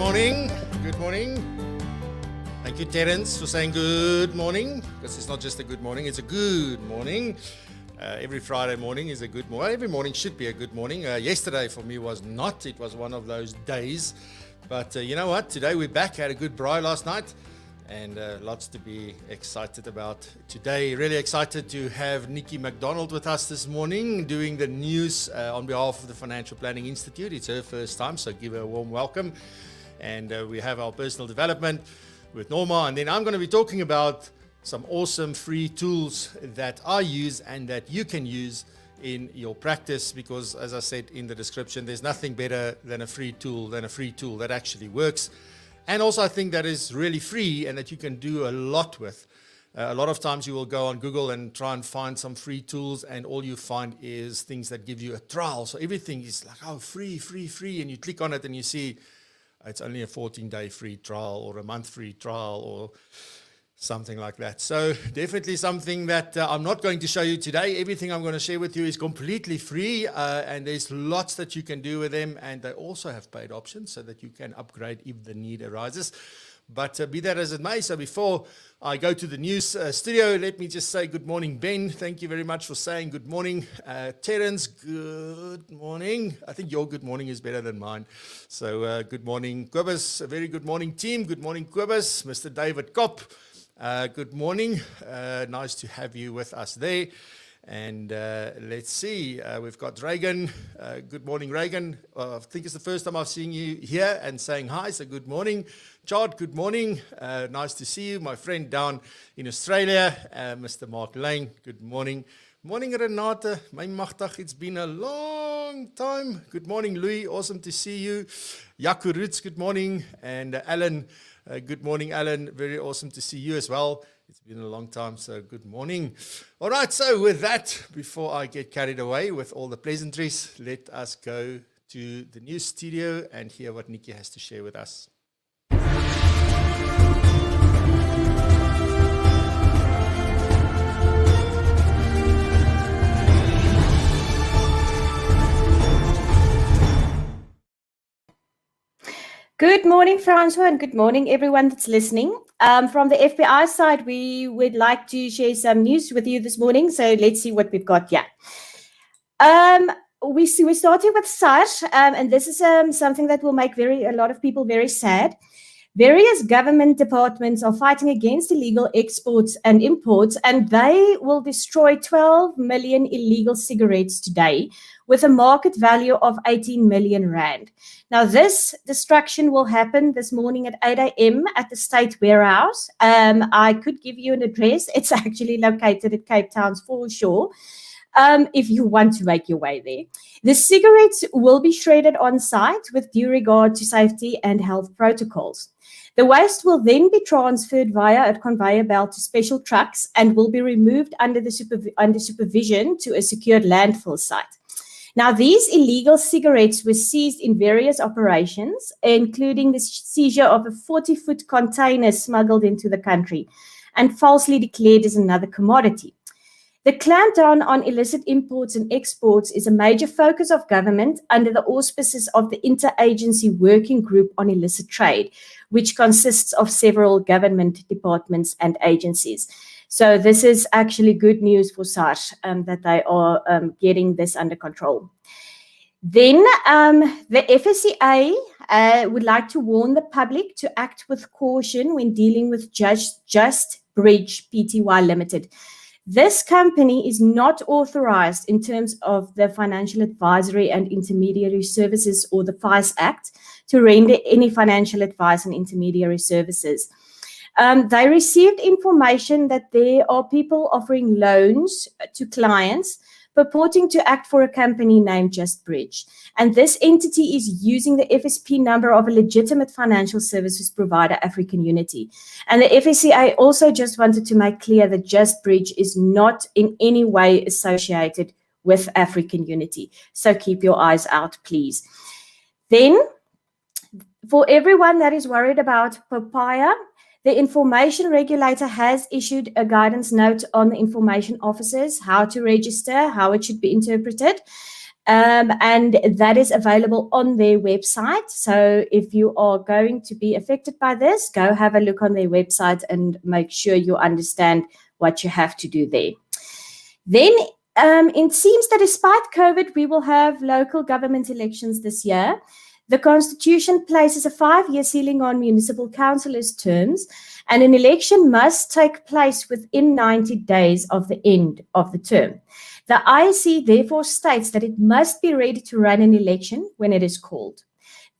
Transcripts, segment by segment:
morning. Good morning. Thank you, Terence, for saying good morning. Because it's not just a good morning, it's a good morning. Every Friday morning is a good morning. Every morning should be a good morning. Yesterday for me was not. It was one of those days. But you know what? Today we're back. Had a good braai last night. And lots to be excited about today. Really excited to have Nikki McDonald with us this morning, doing the news on behalf of the Financial Planning Institute. It's her first time, so give her a warm welcome. And we have our personal development with Norma. And then I'm going to be talking about some awesome free tools that I use and that you can use in your practice, because as I said in the description, there's nothing better than a free tool that actually works. And also I think that is really free and that you can do a lot with. A lot of times you will go on Google and try and find some free tools, and all you find is things that give you a trial. So everything is like, oh, free, and you click on it and you see it's only a 14-day free trial or a month free trial or something like that. So definitely something that I'm not going to show you today. Everything I'm going to share with you is completely free, and there's lots that you can do with them, and they also have paid options so that you can upgrade if the need arises. But be that as it may, so before I go to the news studio, let me just say good morning, Ben. Thank you very much for saying good morning. Terence, good morning. I think your good morning is better than mine. So good morning, Kobus. A very good morning, team. Good morning, Kobus. Mr. David Kopp. Good morning. Nice to have you with us there. And let's see, we've got Reagan. Good morning, Reagan. I think it's the first time I've seen you here and saying hi, so good morning. Chad, good morning. Nice to see you. My friend down in Australia, Mr. Mark Lane, good morning. Morning, Renate. My magtig, it's been a long time. Good morning, Louis. Awesome to see you. Jaco Roots, good morning. And Alan, good morning, Alan. Very awesome to see you as well. It's been a long time, so good morning. All right, so with that, before I get carried away with all the pleasantries, let us go to the news studio and hear what Nikki has to share with us. Good morning, Francois, and good morning, everyone that's listening. From the FBI side, we would like to share some news with you this morning. So let's see what we've got here. We're starting with SARS, and this is something that will make a lot of people very sad. Various government departments are fighting against illegal exports and imports, and they will destroy 12 million illegal cigarettes today with a market value of 18 million rand. Now, this destruction will happen this morning at 8 a.m. at the State Warehouse. I could give you an address. It's actually located at Cape Town's foreshore. If you want to make your way there. The cigarettes will be shredded on site with due regard to safety and health protocols. The waste will then be transferred via a conveyor belt to special trucks and will be removed under supervision to a secured landfill site. Now, these illegal cigarettes were seized in various operations, including the seizure of a 40-foot container smuggled into the country and falsely declared as another commodity. The clampdown on illicit imports and exports is a major focus of government under the auspices of the Interagency Working Group on Illicit Trade, which consists of several government departments and agencies. So this is actually good news for SARS that they are getting this under control. Then the FSCA would like to warn the public to act with caution when dealing with Just Bridge Pty Limited. This company is not authorized in terms of the Financial Advisory and Intermediary Services or the FICE Act to render any financial advice and intermediary services. They received information that there are people offering loans to clients purporting to act for a company named Just Bridge. And this entity is using the FSP number of a legitimate financial services provider, African Unity. And the FSCA also just wanted to make clear that Just Bridge is not in any way associated with African Unity. So keep your eyes out, please. Then, for everyone that is worried about papaya, the information regulator has issued a guidance note on the information officers, how to register, how it should be interpreted. and that is available on their website. So if you are going to be affected by this, go have a look on their website and make sure you understand what you have to do there. Then it seems that despite COVID, we will have local government elections this year. The Constitution places a 5-year ceiling on municipal councillors' terms, and an election must take place within 90 days of the end of the term. The IEC therefore states that it must be ready to run an election when it is called.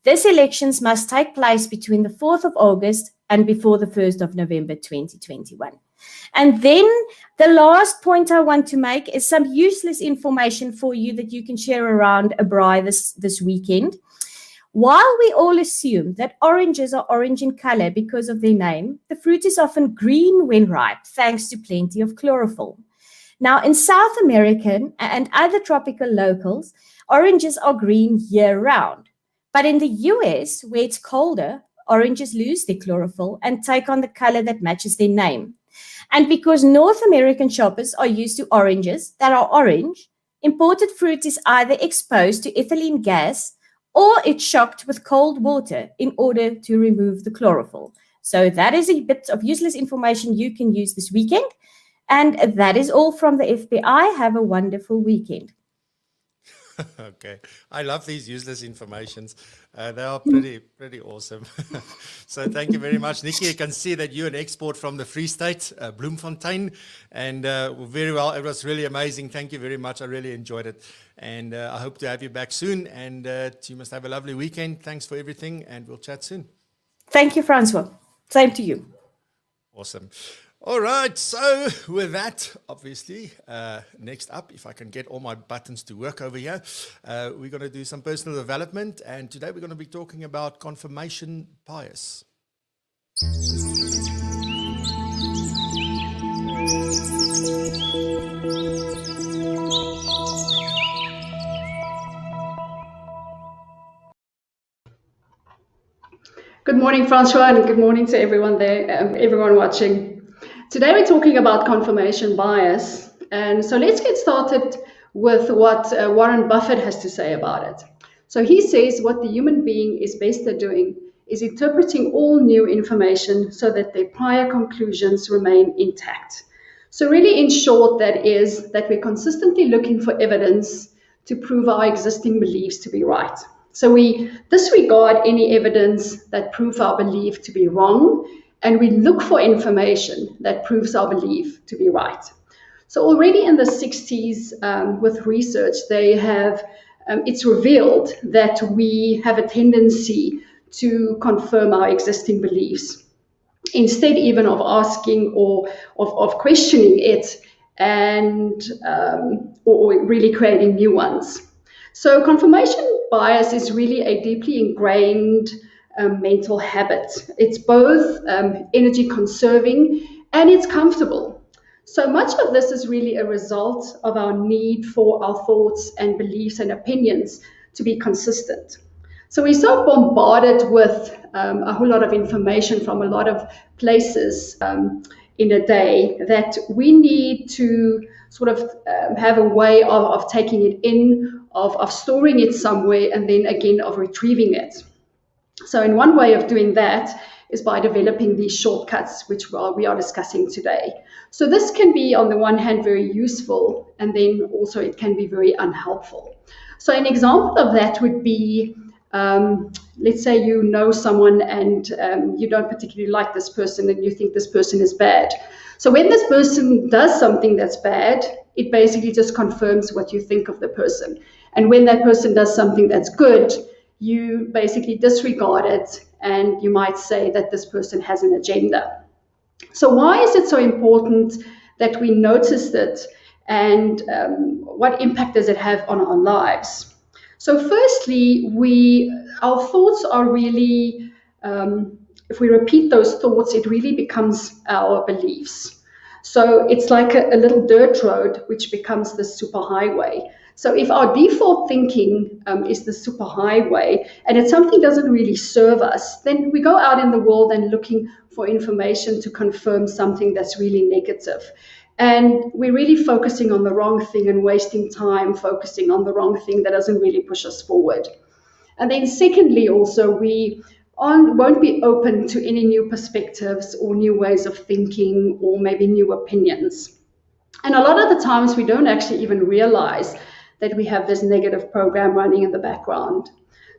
These elections must take place between the 4th of August and before the 1st of November 2021. And then the last point I want to make is some useless information for you that you can share around a braai this weekend. While we all assume that oranges are orange in color because of their name, the fruit is often green when ripe, thanks to plenty of chlorophyll. Now, in South America and other tropical locals, oranges are green year-round. But in the US, where it's colder, oranges lose their chlorophyll and take on the color that matches their name. And because North American shoppers are used to oranges that are orange, imported fruit is either exposed to ethylene gas or it's shocked with cold water in order to remove the chlorophyll. So that is a bit of useless information you can use this weekend. And that is all from the FBI. Have a wonderful weekend. Okay, I love these useless informations. They are pretty awesome. So thank you very much, Nikki. You can see that you're an export from the Free State, Bloemfontein, and very well. It was really amazing. Thank you very much. I really enjoyed it, and I hope to have you back soon. And you must have a lovely weekend. Thanks for everything, and we'll chat soon. Thank you, Francois. Same to you. Awesome. All right, so with that, obviously, next up, if I can get all my buttons to work over here, we're going to do some personal development, and today we're going to be talking about confirmation bias. Good morning, Francois, and good morning to everyone there, everyone watching. Today we're talking about confirmation bias, and so let's get started with what Warren Buffett has to say about it. So he says what the human being is best at doing is interpreting all new information so that their prior conclusions remain intact. So really, in short, that is that we're consistently looking for evidence to prove our existing beliefs to be right. So we disregard any evidence that proves our belief to be wrong, and we look for information that proves our belief to be right. So already in the 60s, with research, they have, it's revealed that we have a tendency to confirm our existing beliefs, instead even of asking or of questioning it and or really creating new ones. So confirmation bias is really a deeply ingrained mental habit. It's both energy conserving and it's comfortable. So much of this is really a result of our need for our thoughts and beliefs and opinions to be consistent. So we're so bombarded with a whole lot of information from a lot of places in a day that we need to sort of have a way of taking it in, of storing it somewhere, and then again of retrieving it. So in one way of doing that is by developing these shortcuts, which we are discussing today. So this can be, on the one hand, very useful, and then also it can be very unhelpful. So an example of that would be, let's say you know someone and you don't particularly like this person and you think this person is bad. So when this person does something that's bad, it basically just confirms what you think of the person. And when that person does something that's good, you basically disregard it and you might say that this person has an agenda. So why is it so important that we notice it, and what impact does it have on our lives? So firstly, our thoughts are really, if we repeat those thoughts, it really becomes our beliefs. So it's like a little dirt road which becomes the superhighway. So if our default thinking is the superhighway and it's something doesn't really serve us, then we go out in the world and looking for information to confirm something that's really negative. And we're really focusing on the wrong thing and wasting time focusing on the wrong thing that doesn't really push us forward. And then secondly, also, we won't be open to any new perspectives or new ways of thinking or maybe new opinions. And a lot of the times we don't actually even realize that we have this negative program running in the background.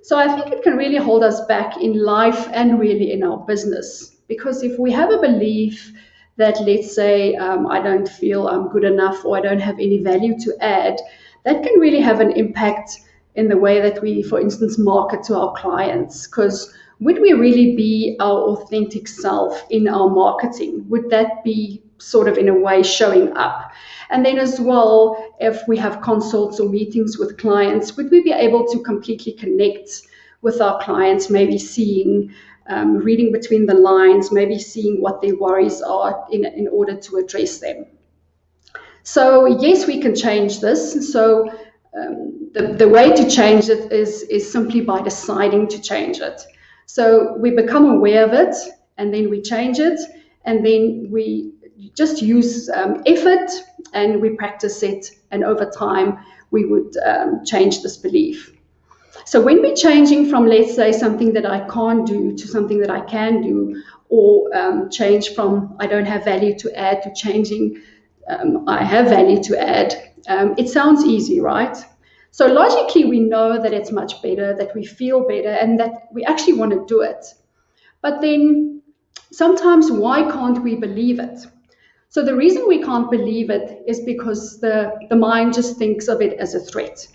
So I think it can really hold us back in life and really in our business. Because if we have a belief that, let's say, I don't feel I'm good enough or I don't have any value to add, that can really have an impact in the way that we, for instance, market to our clients. Because would we really be our authentic self in our marketing? Would that be sort of in a way showing up? And then as well, if we have consults or meetings with clients, would we be able to completely connect with our clients, maybe seeing, reading between the lines, maybe seeing what their worries are in order to address them? So yes, we can change this. So the way to change it is simply by deciding to change it. So we become aware of it, and then we change it, and then we just use effort and we practice it, and over time we would change this belief. So when we're changing from, let's say, something that I can't do to something that I can do, or change from I don't have value to add to changing I have value to add, it sounds easy, right? So logically we know that it's much better, that we feel better, and that we actually want to do it. But then sometimes why can't we believe it? So the reason we can't believe it is because the mind just thinks of it as a threat,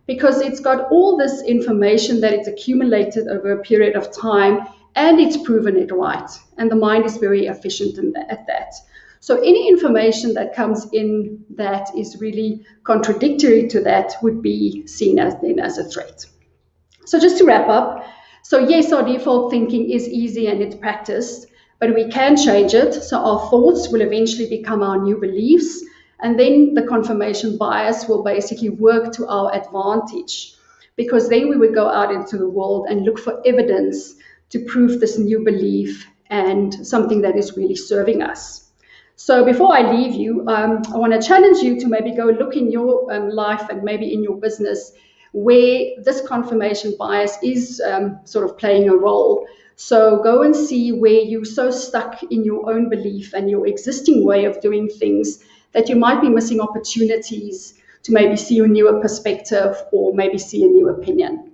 because it's got all this information that it's accumulated over a period of time, and it's proven it right. And the mind is very efficient at that. So any information that comes in that is really contradictory to that would be seen as then as a threat. So just to wrap up, so yes, our default thinking is easy and it's practiced, but we can change it. So our thoughts will eventually become our new beliefs, and then the confirmation bias will basically work to our advantage, because then we would go out into the world and look for evidence to prove this new belief and something that is really serving us. So before I leave you, I want to challenge you to maybe go look in your life and maybe in your business where this confirmation bias is sort of playing a role. So go and see where you're so stuck in your own belief and your existing way of doing things that you might be missing opportunities to maybe see a newer perspective or maybe see a new opinion.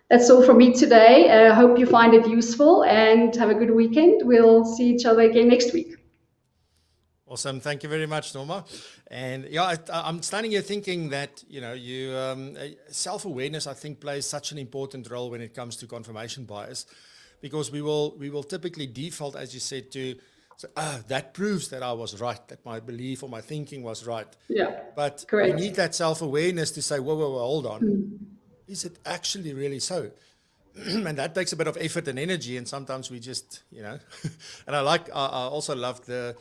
That's all from me today. I hope you find it useful and have a good weekend. We'll see each other again next week. Awesome. Thank you very much, Norma. And yeah, I'm standing here thinking that, self-awareness, I think, plays such an important role when it comes to confirmation bias, because we will typically default, as you said, to say, that proves that I was right, that my belief or my thinking was right. Yeah, but correct. We need that self-awareness to say, whoa, hold on. Is it actually really so? And that takes a bit of effort and energy, and sometimes we just, and I also love the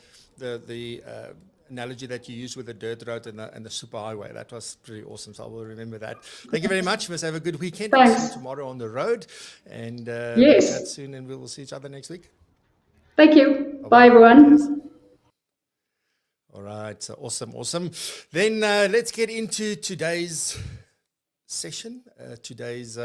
analogy that you used with the dirt road and the superhighway. That was pretty awesome, so I will remember that. Thank you very much. Must have a good weekend. Thanks. I'll see you tomorrow on the road, and Yes. We'll chat soon, and we will see each other next week. Thank you. Bye everyone. Cheers. All right, so awesome. Then let's get into today's session, today's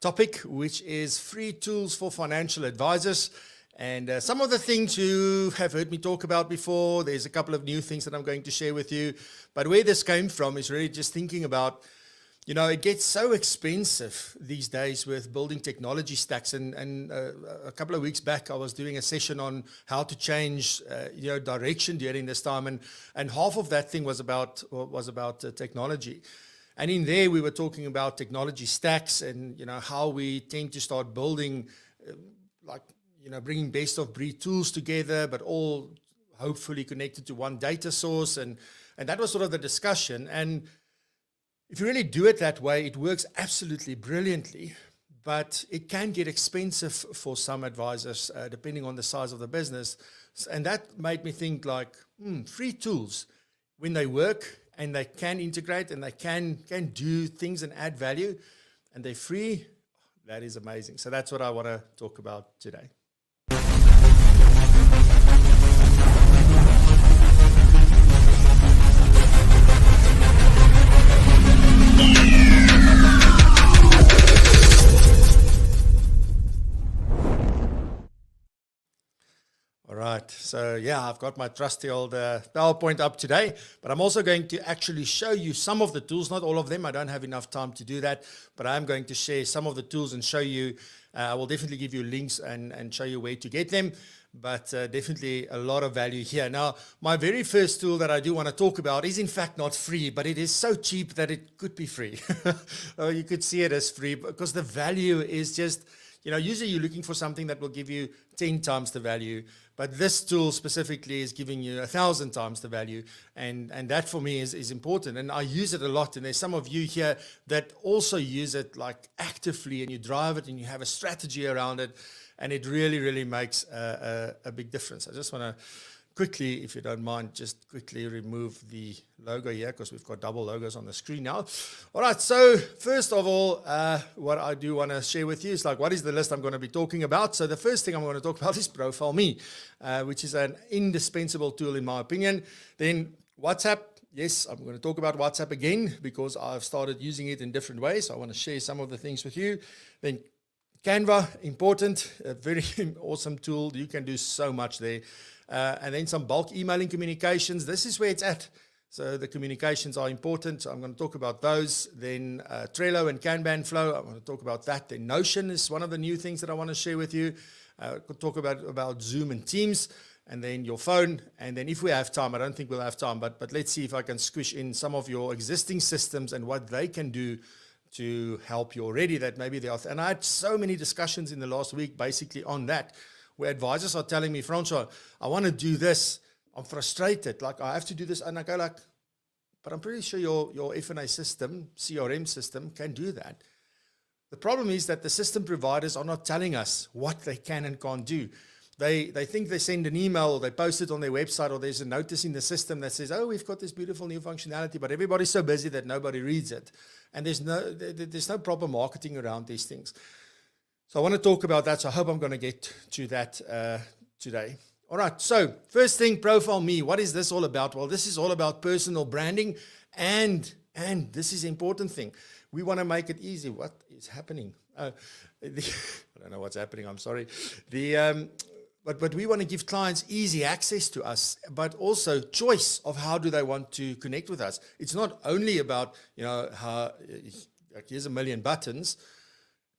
topic, which is free tools for financial advisors. And some of the things you have heard me talk about before, there's a couple of new things that I'm going to share with you. But where this came from is really just thinking about, it gets so expensive these days with building technology stacks. And a couple of weeks back, I was doing a session on how to change, direction during this time. And half of that thing was about technology. And in there, we were talking about technology stacks and, how we tend to start building bringing best of breed tools together, but all hopefully connected to one data source. And that was sort of the discussion. And if you really do it that way, it works absolutely brilliantly, but it can get expensive for some advisors, depending on the size of the business. And that made me think free tools, when they work and they can integrate and they can do things and add value and they're free, that is amazing. So that's what I want to talk about today. All right, so yeah, I've got my trusty old PowerPoint up today, but I'm also going to actually show you some of the tools, not all of them. I don't have enough time to do that, but I'm going to share some of the tools and show you. I will definitely give you links and show you where to get them, but definitely a lot of value here. Now, my very first tool that I do want to talk about is in fact not free, but it is so cheap that it could be free. You could see it as free because the value is just, usually you're looking for something that will give you 10 times the value, but this tool specifically is giving you 1,000 times the value, and that for me is important, and I use it a lot, and there's some of you here that also use it like actively, and you drive it, and you have a strategy around it, and it really, really makes a big difference. I just want to quickly, if you don't mind, just quickly remove the logo here because we've got double logos on the screen now. All right, so first of all, what I do want to share with you is like, what is the list I'm going to be talking about? So the first thing I'm going to talk about is Profile Me, which is an indispensable tool in my opinion. Then WhatsApp. Yes, I'm going to talk about WhatsApp again because I've started using it in different ways. So I want to share some of the things with you. Then Canva, important, a very awesome tool. You can do so much there. And then some bulk emailing communications. This is where it's at. So the communications are important. So I'm going to talk about those. Then Trello and Kanban flow. I'm going to talk about that. Then Notion is one of the new things that I want to share with you. Could talk about Zoom and Teams. And then your phone. And then if we have time, I don't think we'll have time, but let's see if I can squish in some of your existing systems and what they can do to help you already that maybe they are. And I had so many discussions in the last week basically on that, where advisors are telling me, Francois, I want to do this. I'm frustrated. Like, I have to do this. And I go like, but I'm pretty sure your F&A system, CRM system, can do that. The problem is that the system providers are not telling us what they can and can't do. They think they send an email or they post it on their website or there's a notice in the system that says, oh, we've got this beautiful new functionality, but everybody's so busy that nobody reads it. And there's no proper marketing around these things. So I want to talk about that. So I hope I'm going to get to that today. All right. So first thing, Profile Me. What is this all about? Well, this is all about personal branding. And this is the important thing. We want to make it easy. What is happening? I don't know what's happening. I'm sorry. But we want to give clients easy access to us, but also choice of how do they want to connect with us. It's not only about, how here's a million buttons.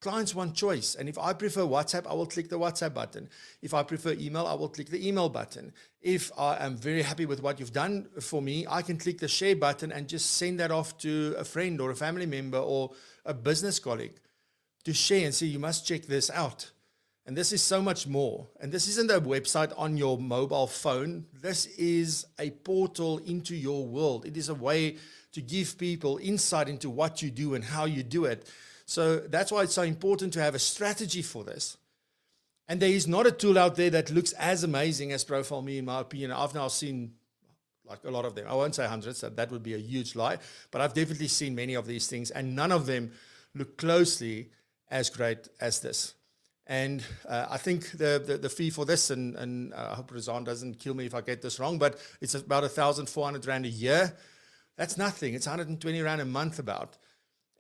Clients want choice. And if I prefer WhatsApp, I will click the WhatsApp button. If I prefer email, I will click the email button. If I am very happy with what you've done for me, I can click the share button and just send that off to a friend or a family member or a business colleague to share and say, you must check this out. And this is so much more. And this isn't a website on your mobile phone. This is a portal into your world. It is a way to give people insight into what you do and how you do it. So that's why it's so important to have a strategy for this. And there is not a tool out there that looks as amazing as Profile Me, in my opinion. I've now seen like a lot of them. I won't say hundreds, that would be a huge lie. But I've definitely seen many of these things, and none of them look closely as great as this. And I think the fee for this, and I hope Razan doesn't kill me if I get this wrong, but it's about 1,400 Rand a year. That's nothing. It's 120 Rand a month about.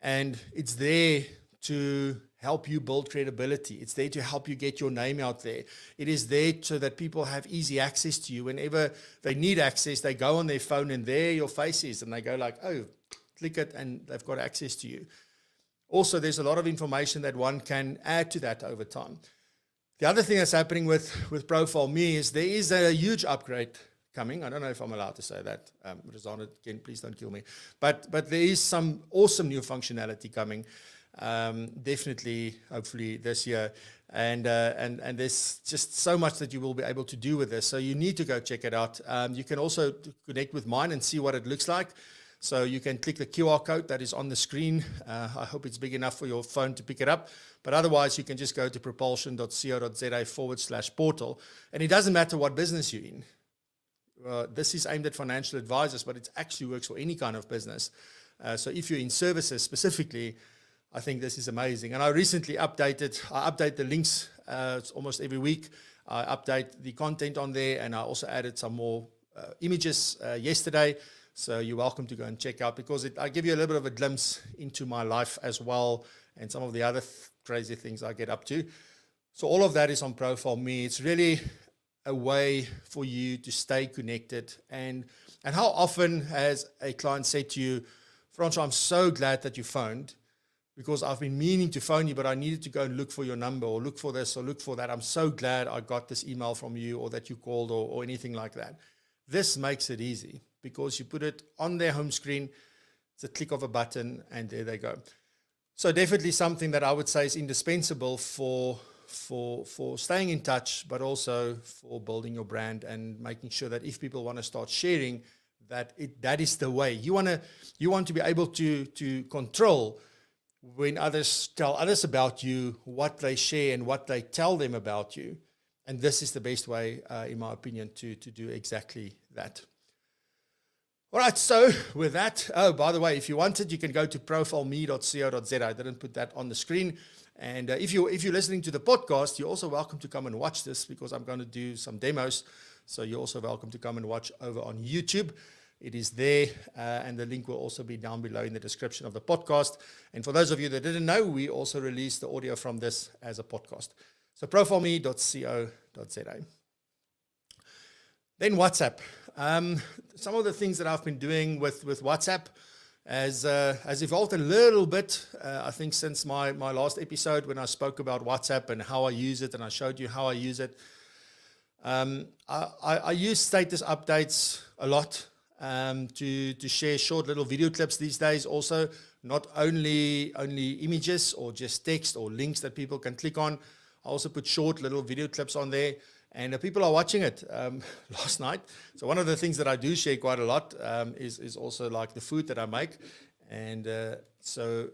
And it's there to help you build credibility. It's there to help you get your name out there. It is there so that people have easy access to you. Whenever they need access, they go on their phone and there your face is, and they go like, oh, click it, and they've got access to you. Also, there's a lot of information that one can add to that over time. The other thing that's happening with Profile Me is there is a huge upgrade coming. I don't know if I'm allowed to say that. Razan, again, please don't kill me. But there is some awesome new functionality coming. Definitely, hopefully this year. And there's just so much that you will be able to do with this. So you need to go check it out. You can also connect with mine and see what it looks like. So you can click the QR code that is on the screen. I hope it's big enough for your phone to pick it up. But otherwise, you can just go to propulsion.co.za/portal. And it doesn't matter what business you're in. This is aimed at financial advisors, but it actually works for any kind of business. So if you're in services specifically, I think this is amazing. And I recently update the links almost every week. I update the content on there, and I also added some more images yesterday. So you're welcome to go and check out, because I give you a little bit of a glimpse into my life as well, and some of the other crazy things I get up to. So all of that is on Profile Me. It's really a way for you to stay connected. And how often has a client said to you, Francois, I'm so glad that you phoned, because I've been meaning to phone you, but I needed to go and look for your number, or look for this or look for that. I'm so glad I got this email from you, or that you called, or anything like that. This makes it easy, because you put it on their home screen. It's a click of a button, and there they go. So definitely something that I would say is indispensable for staying in touch, but also for building your brand and making sure that if people want to start sharing, that is the way. You want to be able to control when others tell others about you, what they share and what they tell them about you. And this is the best way, in my opinion, to do exactly that. All right, so with that, oh, by the way, if you wanted, you can go to profileme.co.za. I didn't put that on the screen. And if you're listening to the podcast, you're also welcome to come and watch this, because I'm going to do some demos. So you're also welcome to come and watch over on YouTube. It is there, and the link will also be down below in the description of the podcast. And for those of you that didn't know, we also release the audio from this as a podcast. So profileme.co.za. Then WhatsApp. Some of the things that I've been doing with WhatsApp has evolved a little bit, I think, since my last episode, when I spoke about WhatsApp and how I use it, and I showed you how I use it. I use status updates a lot to share short little video clips these days. Also, not only images or just text or links that people can click on. I also put short little video clips on there, and people are watching it last night. So one of the things that I do share quite a lot is also like the food that I make. And so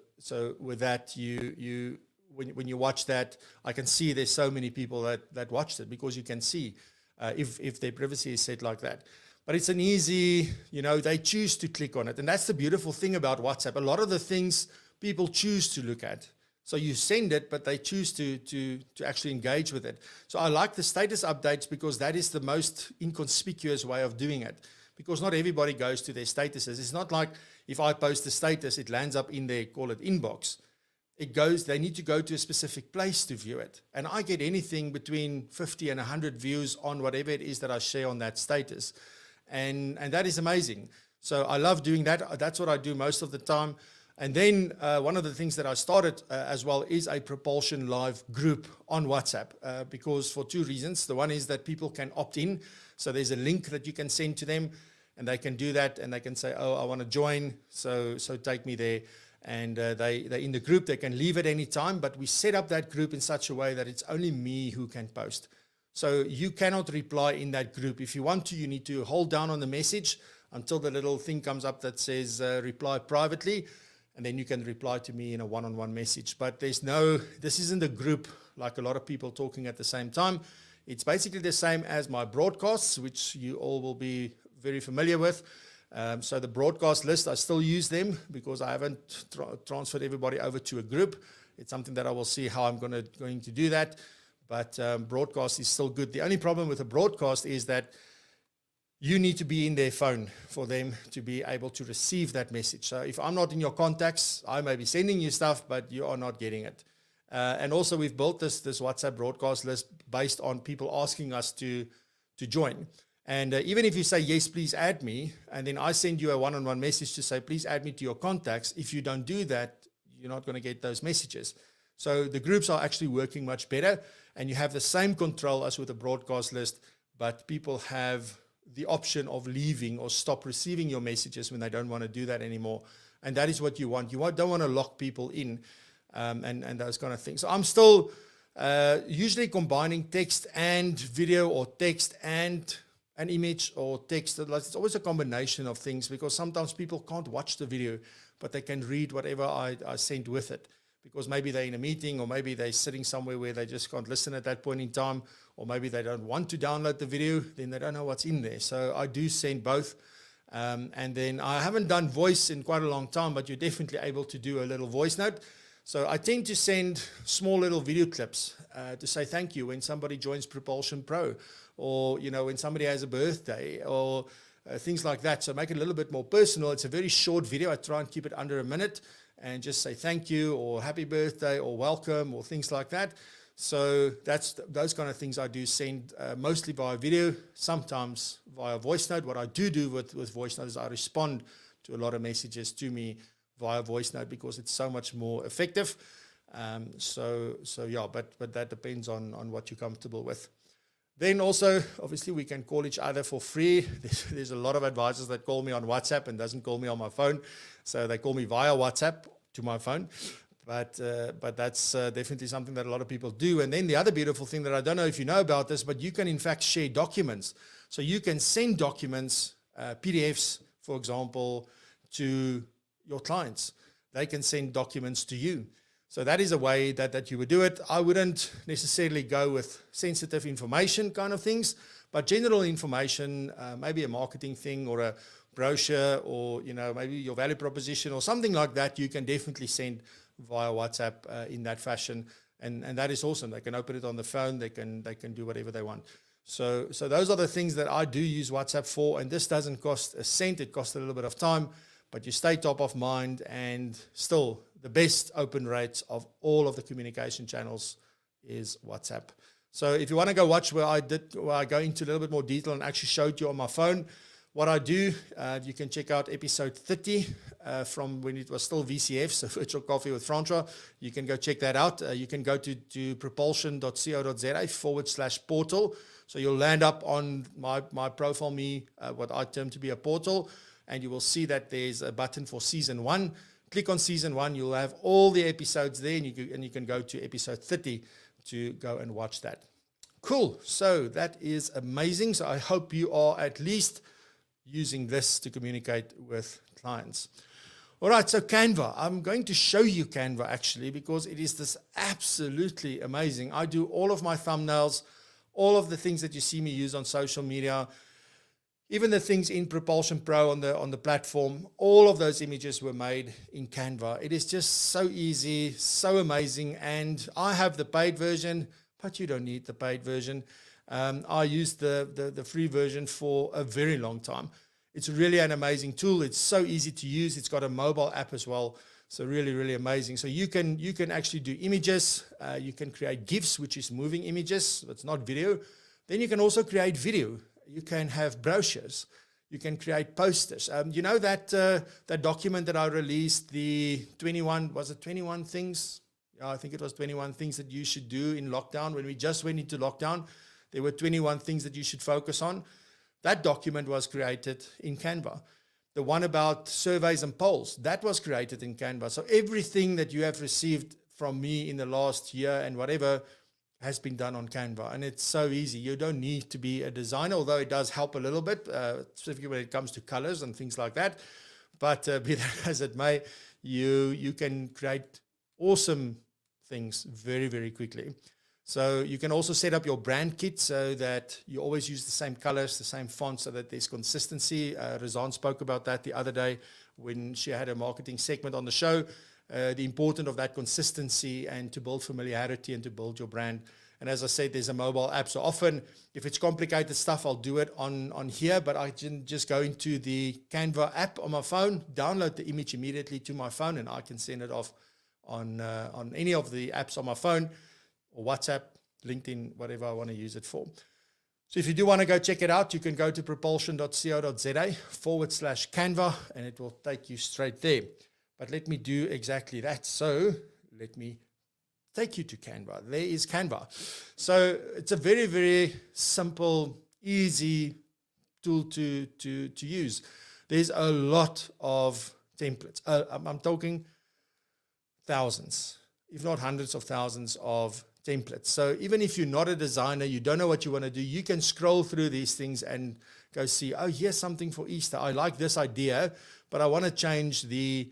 with that, when you watch that, I can see there's so many people that watched it, because you can see if their privacy is set like that. But it's an easy, they choose to click on it. And that's the beautiful thing about WhatsApp. A lot of the things people choose to look at. So you send it, but they choose to actually engage with it. So I like the status updates, because that is the most inconspicuous way of doing it. Because not everybody goes to their statuses. It's not like if I post a status, it lands up in their, call it inbox. They need to go to a specific place to view it. And I get anything between 50 and 100 views on whatever it is that I share on that status. And that is amazing. So I love doing that. That's what I do most of the time. And then one of the things that I started as well is a PROpulsion Live group on WhatsApp, because for two reasons. The one is that people can opt in. So there's a link that you can send to them, and they can do that, and they can say, oh, I want to join, so take me there. And they're in the group. They can leave at any time, but we set up that group in such a way that it's only me who can post. So you cannot reply in that group. If you want to, you need to hold down on the message until the little thing comes up that says reply privately, and then you can reply to me in a one-on-one message. But this isn't a group like a lot of people talking at the same time. It's basically the same as my broadcasts, which you all will be very familiar with. So the broadcast list, I still use them, because I haven't transferred everybody over to a group. It's something that I will see how I'm going to do that. But broadcast is still good. The only problem with a broadcast is that you need to be in their phone for them to be able to receive that message. So if I'm not in your contacts, I may be sending you stuff, but you are not getting it. And also, we've built this WhatsApp broadcast list based on people asking us to join. And even if you say, yes, please add me, and then I send you a one-on-one message to say, please add me to your contacts, if you don't do that, you're not going to get those messages. So the groups are actually working much better, and you have the same control as with a broadcast list, but people have the option of leaving or stop receiving your messages when they don't want to do that anymore. And that is what you want. You don't want to lock people in and those kind of things. So I'm still usually combining text and video, or text and an image, or text. It's always a combination of things, because sometimes people can't watch the video, but they can read whatever I sent with it. Because maybe they're in a meeting, or maybe they're sitting somewhere where they just can't listen at that point in time, or maybe they don't want to download the video, then they don't know what's in there. So I do send both. And then I haven't done voice in quite a long time, but you're definitely able to do a little voice note. So I tend to send small little video clips to say thank you when somebody joins PROpulsion Pro, or when somebody has a birthday, or things like that. So make it a little bit more personal. It's a very short video. I try and keep it under a minute and just say thank you or happy birthday or welcome or things like that. So that's those kind of things I do send mostly via video, sometimes via voice note. What I do with voice note is I respond to a lot of messages to me via voice note because it's so much more effective. So yeah, but that depends on what you're comfortable with. Then also, obviously, we can call each other for free. There's a lot of advisors that call me on WhatsApp and doesn't call me on my phone. So they call me via WhatsApp to my phone. But that's definitely something that a lot of people do. And then the other beautiful thing that I don't know if you know about this, but you can in fact share documents. So you can send documents, PDFs, for example, to your clients. They can send documents to you. So that is a way that you would do it. I wouldn't necessarily go with sensitive information kind of things, but general information, maybe a marketing thing or a brochure or, maybe your value proposition or something like that, you can definitely send via WhatsApp in that fashion. And that is awesome. They can open it on the phone. They can do whatever they want. So those are the things that I do use WhatsApp for. And this doesn't cost a cent. It costs a little bit of time, but you stay top of mind and still the best open rates of all of the communication channels is WhatsApp. So if you want to go watch where I go into a little bit more detail and actually showed you on my phone what I do, you can check out episode 30 from when it was still VCF, so Virtual Coffee with Francois. You can go check that out. You can go to propulsion.co.za/portal. So you'll land up on my profile, what I term to be a portal, and you will see that there's a button for season 1. Click on season 1, you'll have all the episodes there, and you can go to episode 30 to go and watch that. Cool. So that is amazing. So I hope you are at least using this to communicate with clients. All right, so Canva. I'm going to show you Canva actually because it is this absolutely amazing. I do all of my thumbnails, all of the things that you see me use on social media, even the things in PROpulsion Pro on the platform, all of those images were made in Canva. It is just so easy, so amazing. And I have the paid version, but you don't need the paid version. I used the free version for a very long time. It's really an amazing tool. It's so easy to use. It's got a mobile app as well. So really, really amazing. So you can actually do images. You can create GIFs, which is moving images. It's not video. Then you can also create video. You can have brochures. You can create posters. You know that document that I released, the 21 things? Yeah, I think it was 21 things that you should do in lockdown. When we just went into lockdown, there were 21 things that you should focus on. That document was created in Canva. The one about surveys and polls, that was created in Canva. So everything that you have received from me in the last year and whatever has been done on Canva. And it's so easy. You don't need to be a designer, although it does help a little bit, specifically when it comes to colors and things like that. But be that as it may, you can create awesome things very, very quickly. So you can also set up your brand kit so that you always use the same colors, the same fonts, so that there's consistency. Razan spoke about that the other day when she had a marketing segment on the show. The importance of that consistency and to build familiarity and to build your brand. And as I said, there's a mobile app. So often, if it's complicated stuff, I'll do it on here, but I can just go into the Canva app on my phone, download the image immediately to my phone, and I can send it off on any of the apps on my phone, or WhatsApp, LinkedIn, whatever I want to use it for. So if you do want to go check it out, you can go to propulsion.co.za/Canva, and it will take you straight there. But let me do exactly that. So let me take you to Canva. There is Canva. So it's a very, very simple, easy tool to use. There's a lot of templates. I'm talking thousands, if not hundreds of thousands of templates. So even if you're not a designer, you don't know what you want to do, you can scroll through these things and go see, oh, here's something for Easter. I like this idea, but I want to change the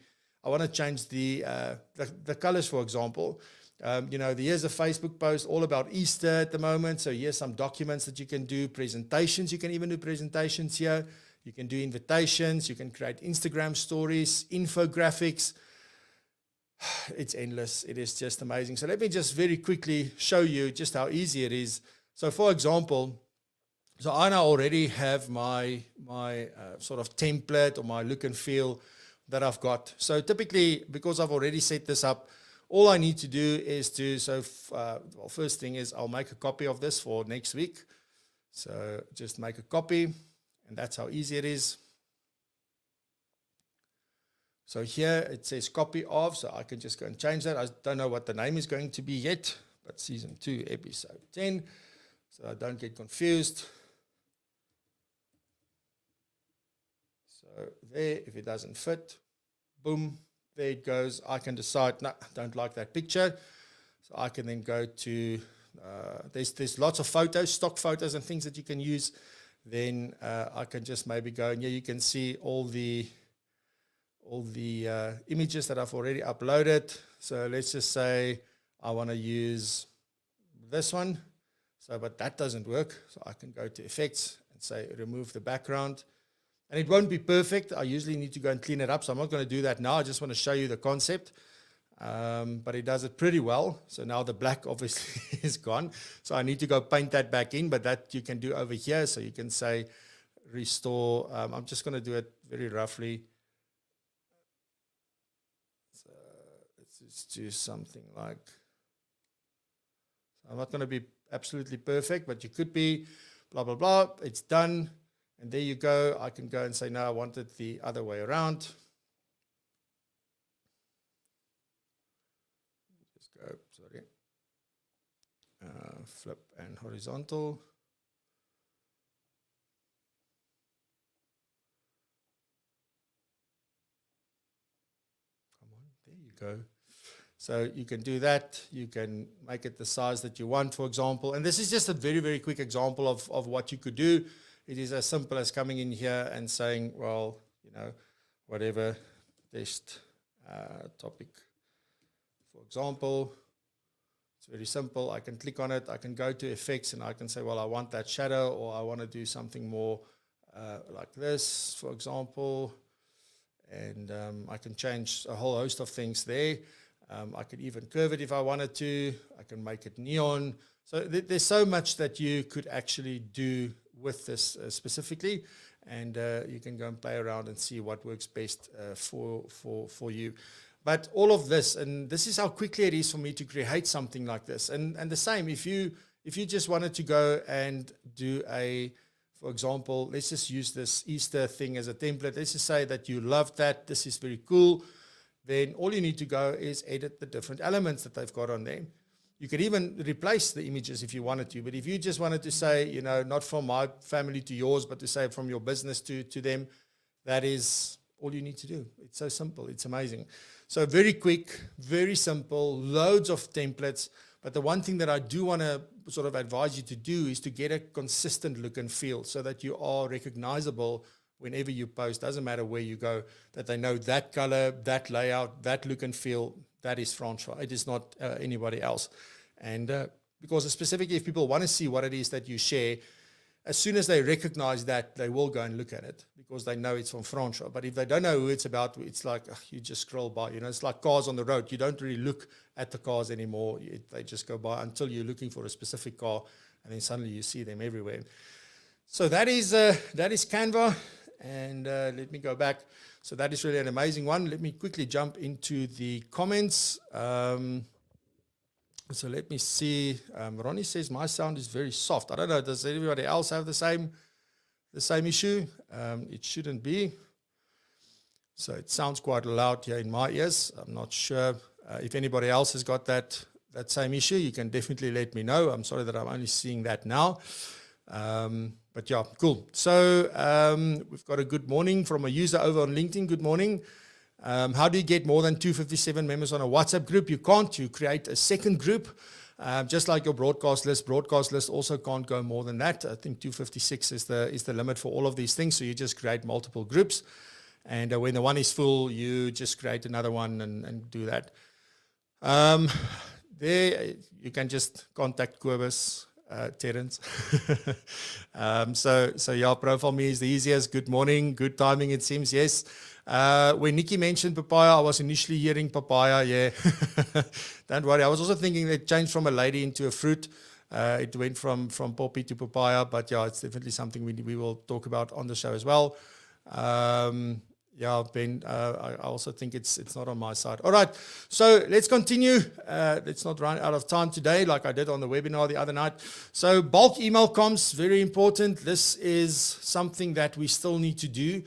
colors, for example. Here's a Facebook post all about Easter at the moment. So here's some documents that you can do, presentations. You can even do presentations here. You can do invitations. You can create Instagram stories, infographics. It's endless. It is just amazing. So let me just very quickly show you just how easy it is. So for example, So I now already have my sort of template or my look and feel that I've got. So typically, because I've already set this up, all I need to do is well, first thing is I'll make a copy of this for next week. So just make a copy, and that's how easy it is. So here it says copy of, so I can just go and change that. I don't know what the name is going to be yet, but season 2, episode 10, so I don't get confused. So there, if it doesn't fit, boom, there it goes. I can decide, no, I don't like that picture. So I can then go to, there's lots of photos, stock photos and things that you can use. Then I can just maybe go, and here you can see all the images that I've already uploaded. So let's just say I want to use this one. So, but that doesn't work. So I can go to effects and say remove the background. And it won't be perfect. I usually need to go and clean it up. So I'm not going to do that now. I just want to show you the concept. But it does it pretty well. So now the black obviously is gone. So I need to go paint that back in, but that you can do over here. So you can say restore. I'm just going to do it very roughly. So let's just do something like, so I'm not going to be absolutely perfect, but you could be blah, blah, blah. It's done. And there you go. I can go and say, no, I want it the other way around. Just go, sorry. Flip and horizontal. Come on, there you go. So you can do that. You can make it the size that you want, for example. And this is just a very, very quick example of what you could do. It is as simple as coming in here and saying, well, you know, whatever test topic, for example. It's very simple. I can click on it. I can go to effects and I can say, well, I want that shadow, or I want to do something more like this, for example. And I can change a whole host of things there. I could even curve it if I wanted to. I can make it neon. So there's so much that you could actually do with this specifically, and you can go and play around and see what works best for you. But all of this, and this is how quickly it is for me to create something like this. And the same, if you just wanted to go and do for example, let's just use this Easter thing as a template. Let's just say that you love that. This is very cool. Then all you need to go is edit the different elements that they've got on there. You could even replace the images if you wanted to. But if you just wanted to say, you know, not from my family to yours, but to say from your business to them, that is all you need to do. It's so simple. It's amazing. So very quick, very simple, loads of templates. But the one thing that I do want to sort of advise you to do is to get a consistent look and feel so that you are recognizable whenever you post. Doesn't matter where you go, that they know that color, that layout, that look and feel, that is Francois. It is not anybody else. And because specifically if people want to see what it is that you share, as soon as they recognize that, they will go and look at it because they know it's from Francois. But if they don't know who it's about, it's like you just scroll by. You know, it's like cars on the road. You don't really look at the cars anymore. They just go by until you're looking for a specific car, and then suddenly you see them everywhere. So that is Canva. And let me go back. So that is really an amazing one. Let me quickly jump into the comments. So let me see. Ronnie says my sound is very soft. I don't know. Does everybody else have the same issue? It shouldn't be. So it sounds quite loud here in my ears. I'm not sure if anybody else has got that same issue. You can definitely let me know. I'm sorry that I'm only seeing that now. But yeah, cool. So we've got a good morning from a user over on LinkedIn. Good morning. How do you get more than 257 members on a WhatsApp group? You can't. You create a second group, just like your broadcast list. Broadcast list also can't go more than that. I think 256 is the limit for all of these things. So you just create multiple groups. And when the one is full, you just create another one and do that. There, you can just contact Kobus. Terence. So your profile me is the easiest. Good morning, good timing it seems, yes. When Nikki mentioned papaya, I was initially hearing papaya, yeah. Don't worry, I was also thinking it changed from a lady into a fruit. It went from poppy to papaya, but yeah, it's definitely something we will talk about on the show as well. Yeah, Ben, I also think it's not on my side. All right, so let's continue. Let's not run out of time today like I did on the webinar the other night. So bulk email comms, very important. This is something that we still need to do,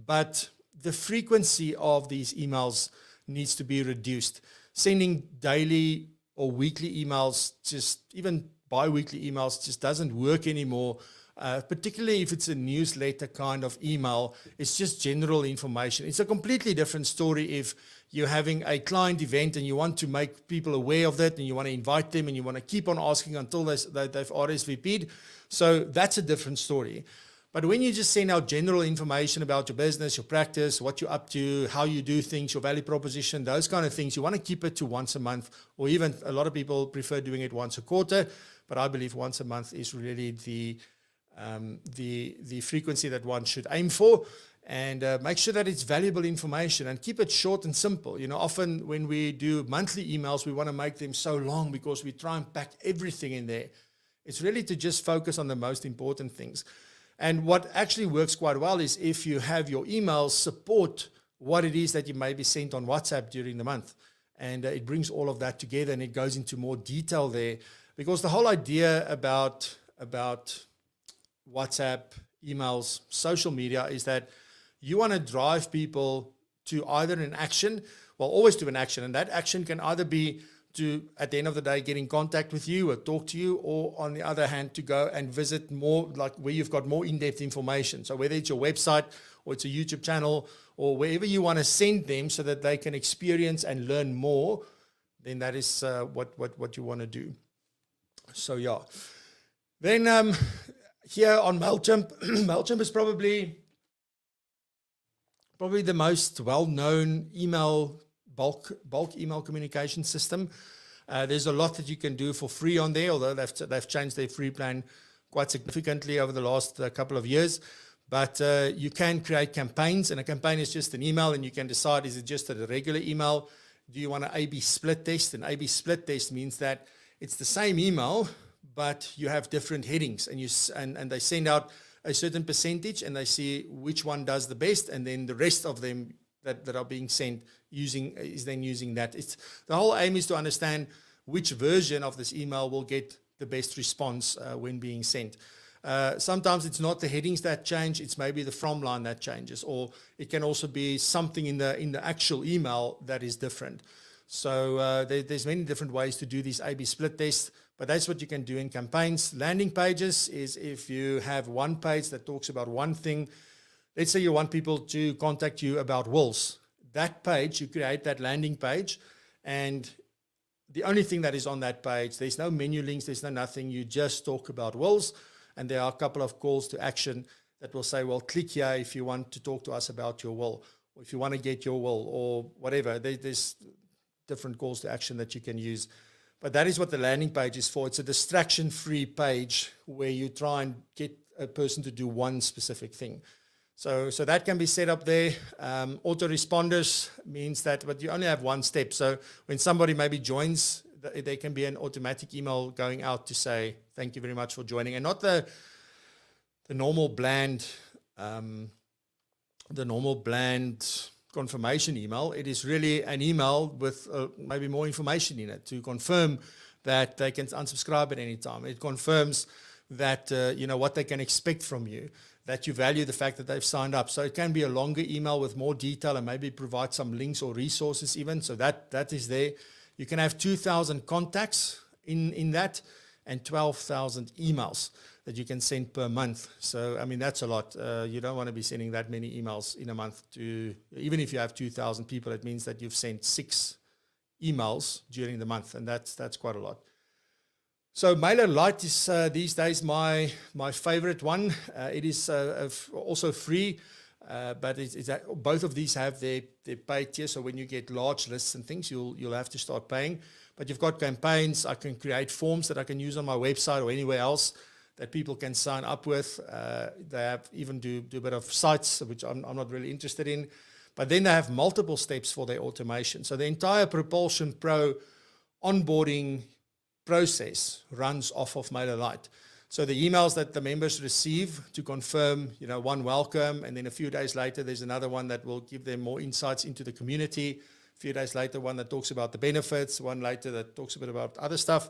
but the frequency of these emails needs to be reduced. Sending daily or weekly emails, just even bi-weekly emails, just doesn't work anymore. Particularly if it's a newsletter kind of email, it's just general information. It's a completely different story if you're having a client event and you want to make people aware of that and you want to invite them and you want to keep on asking until they've RSVP'd. So that's a different story. But when you just send out general information about your business, your practice, what you're up to, how you do things, your value proposition, those kind of things, you want to keep it to once a month, or even a lot of people prefer doing it once a quarter. But I believe once a month is really the frequency that one should aim for, and make sure that it's valuable information and keep it short and simple. You know, often when we do monthly emails, we want to make them so long because we try and pack everything in there. It's really to just focus on the most important things. And what actually works quite well is if you have your emails support what it is that you may be sent on WhatsApp during the month. And it brings all of that together and it goes into more detail there, because the whole idea about WhatsApp, emails, social media is that you want to drive people to either an action, well, always to an action, and that action can either be to, at the end of the day, get in contact with you or talk to you, or on the other hand, to go and visit more, like where you've got more in-depth information. So whether it's your website or it's a YouTube channel or wherever you want to send them so that they can experience and learn more, then that is what you want to do. So yeah. Then here on MailChimp, MailChimp is probably the most well-known email bulk email communication system. There's a lot that you can do for free on there, although they've changed their free plan quite significantly over the last couple of years. But you can create campaigns, and a campaign is just an email, and you can decide, is it just a regular email? Do you want an A/B split test? An A/B split test means that it's the same email, but you have different headings, and they send out a certain percentage, and they see which one does the best, and then the rest of them that are being sent is then using that. The whole aim is to understand which version of this email will get the best response when being sent. Sometimes it's not the headings that change, it's maybe the from line that changes, or it can also be something in the actual email that is different. So there's many different ways to do these A/B split tests, but that's what you can do in campaigns. Landing pages is if you have one page that talks about one thing. Let's say you want people to contact you about wills. That page, you create that landing page, and the only thing that is on that page, there's no menu links, there's no nothing, you just talk about wills, and there are a couple of calls to action that will say, well, click here if you want to talk to us about your will, or if you want to get your will, or whatever. There's different calls to action that you can use. But that is what the landing page is for. It's a distraction-free page where you try and get a person to do one specific thing. So that can be set up there. Autoresponders means that, but you only have one step. So when somebody maybe joins, there can be an automatic email going out to say, thank you very much for joining, and not the normal bland confirmation email. It is really an email with maybe more information in it to confirm that they can unsubscribe at any time. It confirms that what they can expect from you, that you value the fact that they've signed up. So it can be a longer email with more detail and maybe provide some links or resources even. So that is there. You can have 2,000 contacts in that, and 12,000 emails that you can send per month. So, I mean, that's a lot. You don't want to be sending that many emails in a month to, even if you have 2,000 people, it means that you've sent 6 emails during the month, and that's quite a lot. So MailerLite is these days my favorite one. It is also free, but both of these have their paid tier. So when you get large lists and things, you'll have to start paying. But you've got campaigns. I can create forms that I can use on my website or anywhere else that people can sign up with. They have even do a bit of sites, which I'm not really interested in. But then they have multiple steps for their automation. So the entire PROpulsion Pro onboarding process runs off of MailerLite. So the emails that the members receive to confirm, one welcome, and then a few days later, there's another one that will give them more insights into the community. A few days later, one that talks about the benefits, one later that talks a bit about other stuff.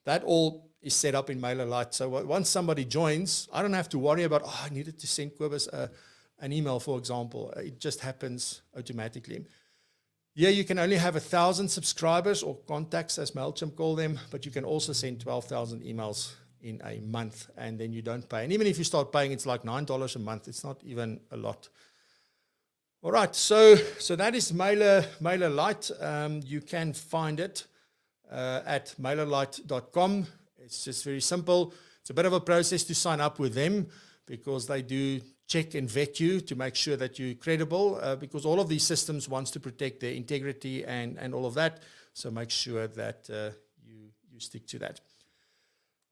That all is set up in MailerLite. So once somebody joins, I don't have to worry about, I needed to send Kobus an email, for example. It just happens automatically. Here you can only have 1,000 subscribers or contacts, as MailChimp call them, but you can also send 12,000 emails in a month, and then you don't pay. And even if you start paying, it's like $9 a month. It's not even a lot. All right, so that is MailerLite. You can find it at mailerlite.com. It's just very simple. It's a bit of a process to sign up with them because they do check and vet you to make sure that you're credible because all of these systems wants to protect their integrity and all of that. So make sure that you stick to that.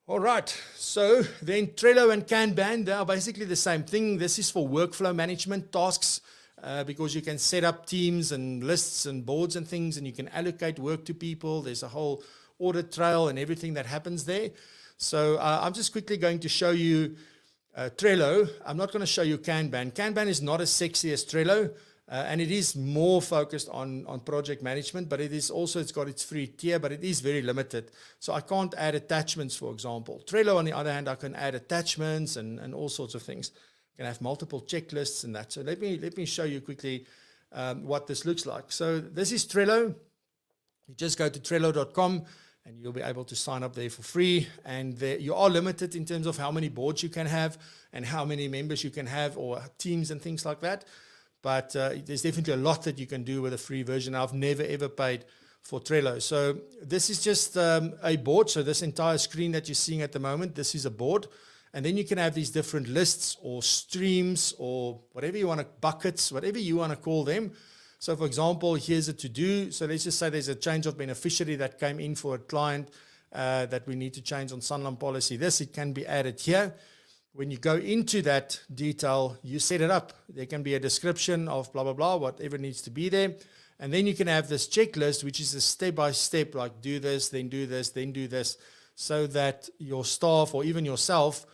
All right, so then Trello and Kanban, they are basically the same thing. This is for workflow management tasks because you can set up teams and lists and boards and things, and you can allocate work to people. There's a whole audit trail and everything that happens there. So I'm just quickly going to show you Trello. I'm not going to show you Kanban. Kanban is not as sexy as Trello. And it is more focused on project management, but it's got its free tier, but it is very limited. So I can't add attachments, for example. Trello, on the other hand, I can add attachments and all sorts of things. I can have multiple checklists and that. So let me show you quickly what this looks like. So this is Trello. You just go to Trello.com and you'll be able to sign up there for free. And you are limited in terms of how many boards you can have and how many members you can have or teams and things like that. But there's definitely a lot that you can do with a free version. I've never, ever paid for Trello. So this is just a board. So this entire screen that you're seeing at the moment, this is a board. And then you can have these different lists or streams or whatever you want to, buckets, whatever you want to call them. So for example, here's a to-do. So let's just say there's a change of beneficiary that came in for a client that we need to change on Sanlam policy. It can be added here. When you go into that detail, you set it up. There can be a description of blah, blah, blah, whatever needs to be there. And then you can have this checklist, which is a step-by-step, like do this, then do this, then do this, so that your staff or even yourself,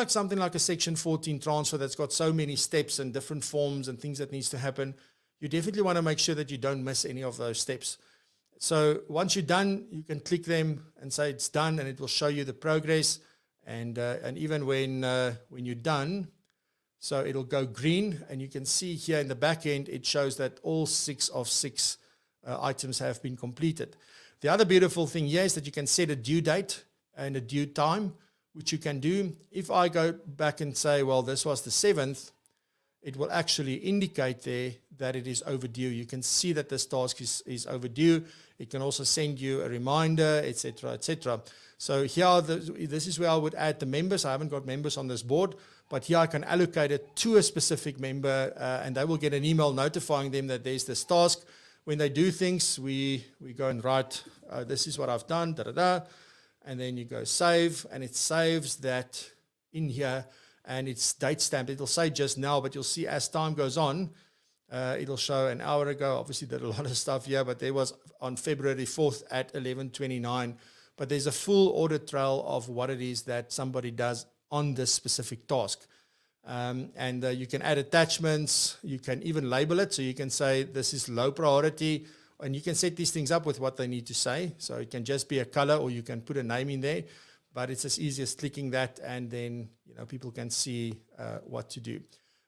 something like a Section 14 transfer that's got so many steps and different forms and things that needs to happen, you definitely want to make sure that you don't miss any of those steps. So once you're done, you can click them and say it's done, and it will show you the progress. And even when you're done, so it'll go green, and you can see here in the back end, it shows that all 6 of 6 items have been completed. The other beautiful thing here is that you can set a due date and a due time, which you can do. If I go back and say, well, this was the 7th, it will actually indicate there that it is overdue. You can see that this task is overdue. It can also send you a reminder, etc., etc. So here, this is where I would add the members. I haven't got members on this board, but here I can allocate it to a specific member, and they will get an email notifying them that there's this task. When they do things, we go and write, this is what I've done, da-da-da, and then you go save, and it saves that in here, and it's date stamped. It'll say just now, but you'll see as time goes on, it'll show an hour ago. Obviously, did a lot of stuff here, but there was on February 4th at 11:29. But there's a full audit trail of what it is that somebody does on this specific task. And you can add attachments. You can even label it. So you can say this is low priority. And you can set these things up with what they need to say. So it can just be a color, or you can put a name in there. But it's as easy as clicking that, and then people can see what to do.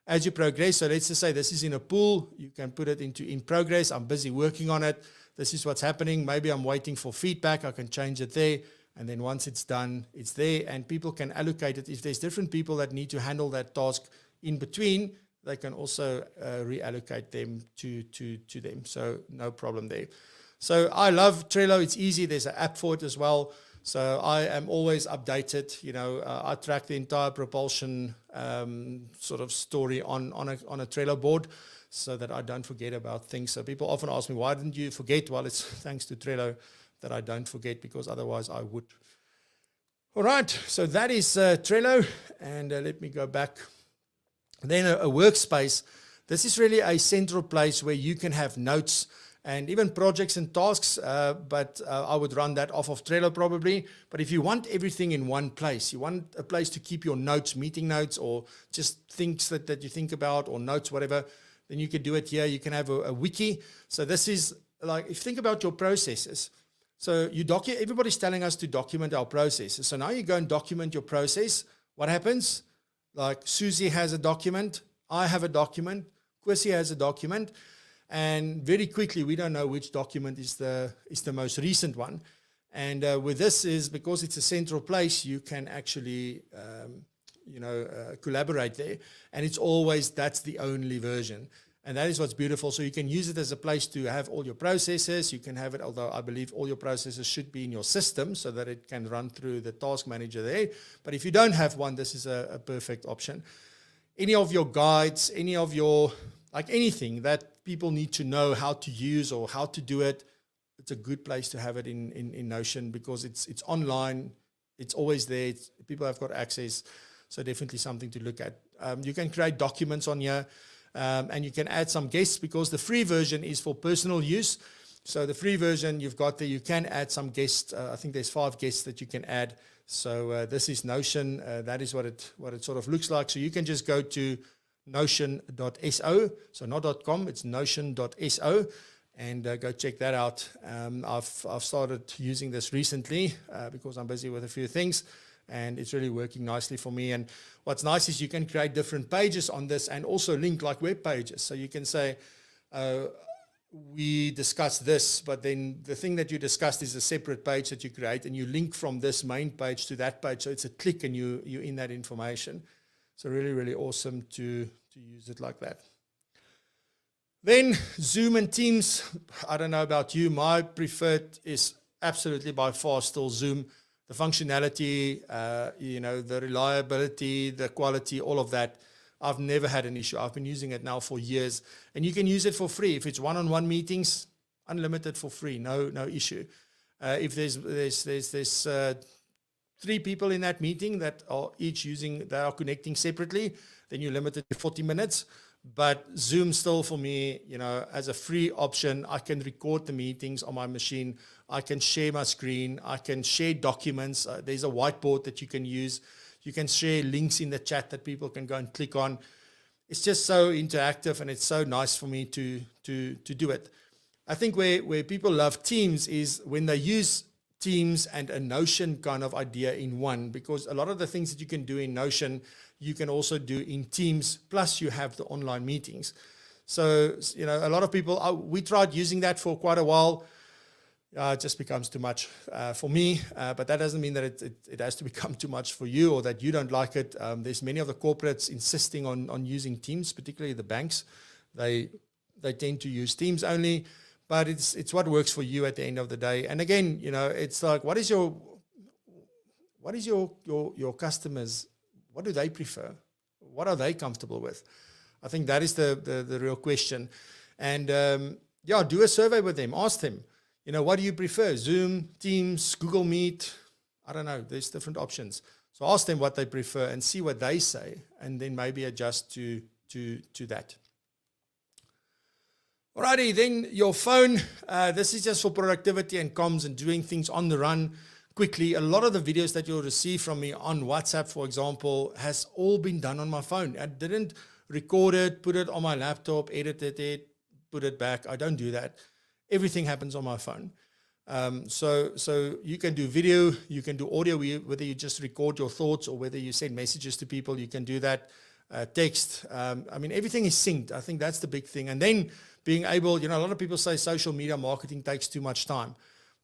As you progress, so let's just say this is in a pool. You can put it into in progress. I'm busy working on it. This is what's happening. Maybe I'm waiting for feedback. I can change it there. And then once it's done, it's there. And people can allocate it. If there's different people that need to handle that task in between, they can also reallocate them to them. So no problem there. So I love Trello. It's easy. There's an app for it as well. So I am always updated. I track the entire PROpulsion sort of story on a Trello board, so that I don't forget about things. So people often ask me, why didn't you forget? Well, it's thanks to Trello that I don't forget, because otherwise I would. All right, so that is Trello. And let me go back. Then a workspace. This is really a central place where you can have notes and even projects and tasks, but I would run that off of Trello probably. But if you want everything in one place, you want a place to keep your notes, meeting notes, or just things that you think about, or notes, whatever, then you can do it here. You can have a wiki. So this is like, if you think about your processes, so everybody's telling us to document our processes. So now you go and document your process. What happens? Like Susie has a document, I have a document, Kwesi has a document, and very quickly we don't know which document is the most recent one. And with this is, because it's a central place, you can actually collaborate there, and it's always, that's the only version. And that is what's beautiful. So you can use it as a place to have all your processes. You can have it, although I believe all your processes should be in your system so that it can run through the task manager there. But if you don't have one, this is a perfect option. Any of your guides, any of your, like anything that people need to know how to use or how to do it, it's a good place to have it in Notion, because it's online. It's always there. People have got access. So definitely something to look at. You can create documents on here. And you can add some guests, because the free version is for personal use. So the free version you've got there, you can add some guests. I think there's 5 guests that you can add. So this is Notion. That is what it sort of looks like. So you can just go to notion.so. So not .com, it's notion.so. And go check that out. I've started using this recently because I'm busy with a few things. And it's really working nicely for me. And what's nice is you can create different pages on this and also link like web pages. So you can say, we discussed this, but then the thing that you discussed is a separate page that you create, and you link from this main page to that page. So it's a click and you're in that information. So really, really awesome to use it like that. Then Zoom and Teams. I don't know about you. My preferred is absolutely by far still Zoom. The functionality, the reliability, the quality, all of that, I've never had an issue. I've been using it now for years, and you can use it for free. If it's one-on-one meetings, unlimited for free, no issue. If there's 3 people in that meeting that are connecting separately, then you're limited to 40 minutes. But Zoom still, for me, as a free option, I can record the meetings on my machine. I can share my screen. I can share documents. There's a whiteboard that you can use. You can share links in the chat that people can go and click on. It's just so interactive, and it's so nice for me to do it. I think where people love Teams is when they use Teams and a Notion kind of idea in one, because a lot of the things that you can do in Notion, you can also do in Teams, plus you have the online meetings. So, a lot of people, we tried using that for quite a while. It just becomes too much for me, but that doesn't mean that it has to become too much for you, or that you don't like it. There's many of the corporates insisting on using Teams, particularly the banks. They tend to use Teams only, but it's what works for you at the end of the day. And again, it's like, what is your customers? What do they prefer? What are they comfortable with? I think that is the real question. And do a survey with them. Ask them, what do you prefer? Zoom, Teams, Google Meet? I don't know. There's different options. So ask them what they prefer and see what they say, and then maybe adjust to that. Alrighty, then your phone. This is just for productivity and comms and doing things on the run quickly. A lot of the videos that you'll receive from me on WhatsApp, for example, has all been done on my phone. I didn't record it, put it on my laptop, edited it, put it back. I don't do that. Everything happens on my phone. So you can do video, you can do audio, whether you just record your thoughts or whether you send messages to people, you can do that. Text. Everything is synced. I think that's the big thing. And then being able, a lot of people say social media marketing takes too much time.